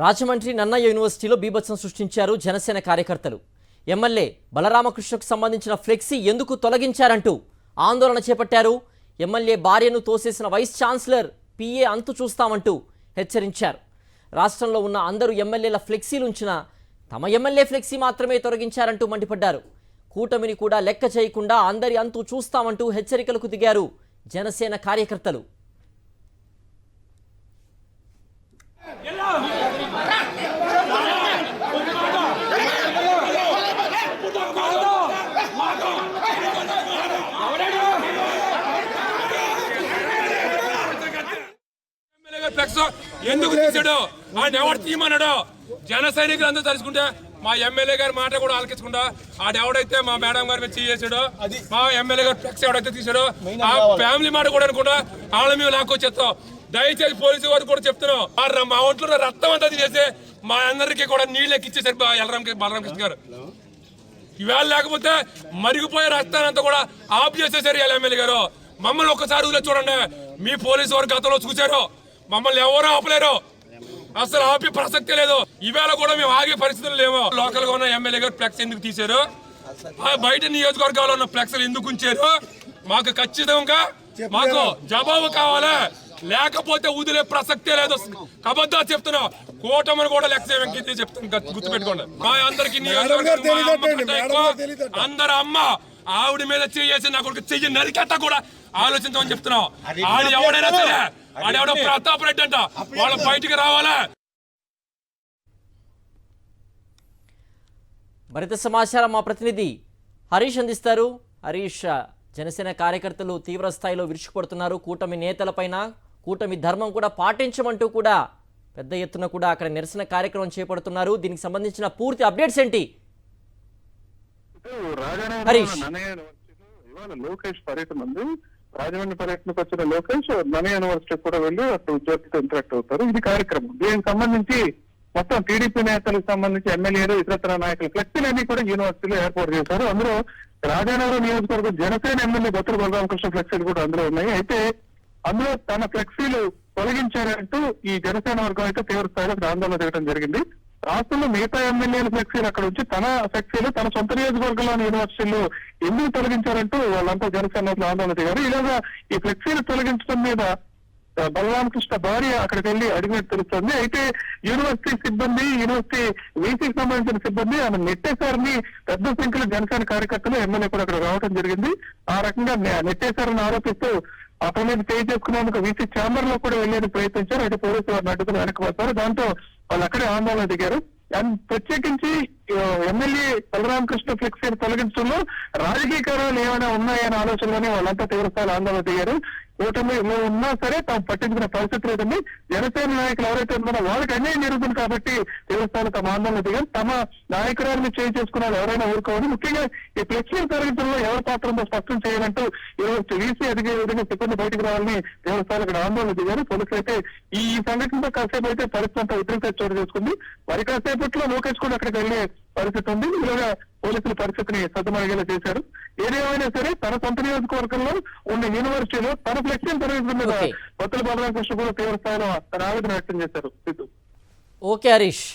రాజమండ్రి నన్నయ్య యూనివర్సిటీలో బీభత్సం సృష్టించారు జనసేన కార్యకర్తలు. ఎమ్మెల్యే బలరామకృష్ణకు సంబంధించిన ఫ్లెక్సీ ఎందుకు తొలగించారంటూ ఆందోళన చేపట్టారు. ఎమ్మెల్యే భార్యను తోసేసిన వైస్ ఛాన్సలర్ పిఏ అంతు చూస్తామంటూ హెచ్చరించారు. రాష్ట్రంలో ఉన్న అందరూ ఎమ్మెల్యేల ఫ్లెక్సీలు ఉంచినా తమ ఎమ్మెల్యే ఫ్లెక్సీ మాత్రమే తొలగించారంటూ మండిపడ్డారు. కూటమిని కూడా లెక్క చేయకుండా అందరి అంతు చూస్తామంటూ హెచ్చరికలకు దిగారు జనసేన కార్యకర్తలు. ఎందుకు తీసాడు ఆయన ఎవరు తీయమన్నాడు? జన సైనికులు అందరూ తలుచుకుంటే మా ఎమ్మెల్యే గారి మాట కూడా ఆలకించకుండా ఆడెవడైతే మా మేడం గారి మీద చేసాడో, మా ఎమ్మెల్యే గారు ఫ్లెక్స్ ఎవడైతే తీసాడో ఆ ఫ్యామిలీ మాట కూడా అనుకుంటా వాళ్ళ మేము లాక్కొచ్చేస్తాం. దయచేసి పోలీసు వారు కూడా చెప్తున్నాం, మా ఒంట్లో రక్తం అంతా తీసేసి మా అందరికీ కూడా నీళ్ళు ఎక్కిచ్చేసారు బలరామకృష్ణ గారు. ఇవాళ లేకపోతే మరిగిపోయే రక్తాన్ని అంతా కూడా ఆఫ్ చేసేసారు ఎమ్మెల్యే గారు. మమ్మల్ని ఒక్కసారి ఊళ్ళో చూడండి, మీ పోలీసు వారు గతంలో చూశారు, మమ్మల్ని ఎవరూ ఆపలేరు, అసలు ఆపే ప్రసక్తే లేదు. ఈవేళ కూడా మేము ఆగే పరిస్థితులు లేవు. లోకల్ గా ఉన్న ఎమ్మెల్యే గారు ఫ్లెక్స్ ఎందుకు తీశారు, బయట నియోజకవర్గాల్లో ఉన్న ఫ్లెక్స్లు ఎందుకు ఉంచారు, మాకు ఖచ్చితంగా మాకు జవాబు కావాలి. లేకపోతే వదిలే ప్రసక్తే లేదు. కబద్దా చెప్తున్నా, కూటమిని కూడా లెక్క చెప్తాను, గుర్తుపెట్టుకోండి. మా అందరికి అందరు అమ్మ ఆవిడ మీద చేసి నా కొడుకు చెయ్యి నరికెత్తా కూడా ఆలోచించమని చెప్తున్నాం. ఆడు ఎవడైనా సరే, ఆడెవడో ప్రతాప్ రెడ్డి అంట, వాళ్ళు బయటికి రావాలా. మరింత సమాచారం మా ప్రతినిధి హరీష్ అందిస్తారు. హరీష్, జనసేన కార్యకర్తలు తీవ్ర స్థాయిలో విరుచుకుపడుతున్నారు. కూటమి నేతలపైన కూటమి ధర్మం కూడా పాటించమంటూ కూడా పెద్ద ఎత్తున కూడా అక్కడ నిరసన కార్యక్రమం చేపడుతున్నారు. దీనికి సంబంధించిన పూర్తి అప్డేట్స్ ఏంటి హరీష్? ఇవాళ లోకేష్ పర్యటన ఉంది. రాజమండ్రి పర్యటనకు వచ్చిన లోకేష్ నన్నయ్య యూనివర్సిటీ కూడా వెళ్ళి అక్కడ ఉద్యోగులతో ఇంటరాక్ట్ అవుతారు. ఇది కార్యక్రమం. దీనికి సంబంధించి మొత్తం టీడీపీ నేతలకు సంబంధించి ఎమ్మెల్యేలు, ఇతరత్ర నాయకులు ఫ్లెక్సీలన్నీ కూడా యూనివర్సిటీలో ఏర్పాటు చేశారు. అందులో రాజానగరం నియోజకవర్గం జనసేన ఎమ్మెల్యే బొత్తుల బలరామకృష్ణ ఫ్లెక్సీలు కూడా అందులో ఉన్నాయి. అయితే అందులో తన ఫ్లెక్సీలు తొలగించారంటూ ఈ జనసేన వర్గం అయితే తీవ్ర స్థాయిలో ఆందోళన చేయడం జరిగింది. రాష్ట్రంలో మిగతా ఎమ్మెల్యేల ఫ్లెక్సీలు అక్కడ వచ్చి తన ఫ్లెక్సీలు తన సొంత నియోజకవర్గంలోని యూనివర్సిటీలు ఎందుకు తొలగించారంటూ వాళ్ళంతా జనసేన ఆందోళన దిగారు. ఇలాగా ఈ ఫ్లెక్సీలు తొలగించడం మీద బలరామకృష్ణ భార్య అక్కడికి వెళ్లి అడిగినట్టు తెలుస్తుంది. అయితే యూనివర్సిటీ సిబ్బంది, యూనివర్సిటీ వీసీకి సంబంధించిన సిబ్బంది ఆమె నెట్టేశారని పెద్ద సంఖ్యలో జనసేన కార్యకర్తలు ఎమ్మెల్యే కూడా అక్కడ రావడం జరిగింది. ఆ రకంగా నెట్టేశారని ఆరోపిస్తూ అతని మీద చేయి చేసుకునేందుకు వీసీ ఛాంబర్ లో కూడా వెళ్లేందుకు ప్రయత్నించారు. అయితే పోలీసులు వారిని అడ్డుకుని వెనక్కి వస్తారు. దాంతో వాళ్ళు అక్కడే ఆందోళన దిగారు. ప్రత్యేకించి ఎమ్మెల్యే బలరామకృష్ణ ఫ్లెక్సీని తొలగించడంలో రాజకీయ కారణాలు ఏమైనా ఉన్నాయనే ఆలోచనలోనే వాళ్ళంతా తీవ్రస్థాయిలో ఆందోళన దిగారు. కూటమిలో ఉన్నా సరే తాము పట్టించుకునే పరిస్థితి లేదండి. జనసేన నాయకులు ఎవరైతే ఉన్నారో వాళ్ళకి అన్యాయం జరుగుతుంది కాబట్టి తీవ్రస్థాయిలో తమ ఆందోళన దిగారు. తమ నాయకురాలను చేయి చేసుకున్న ఎవరైనా ఊరుకోవాలి. ముఖ్యంగా ఈ ఫ్లెక్సీలు తొలగించడంలో ఎవరి పాత్ర ఉందో స్పష్టం చేయాలంటూ ఈరోజు వీసీ అడిగే విధంగా సిబ్బంది బయటకు రావాలని తీవ్రస్థాయిలో ఇక్కడ ఆందోళన దిగారు. పోలీసులు అయితే ఈ సంఘటనతో కాసేపు అయితే పరిస్థితి అంతా ఉద్రిక్తత చోటు చేసుకుంది. మరి కాసేపట్లో లోకేష్ కూడా అక్కడికి వెళ్లే పరిస్థితి ఉంది. ఇలాగా పోలీసులు పరిస్థితిని సద్దుమణిగేలా చేశారు. ఏదేమైనా సరే తన సొంత నియోజకవర్గంలో ఉన్న యూనివర్సిటీలో తన ఫ్లెక్సీలు తొలగించడం మీద బొత్తుల బలరామకృష్ణ కూడా తీవ్ర స్థాయిలో తన ఆవేదన వ్యక్తం చేశారు. ఓకే హరీష్.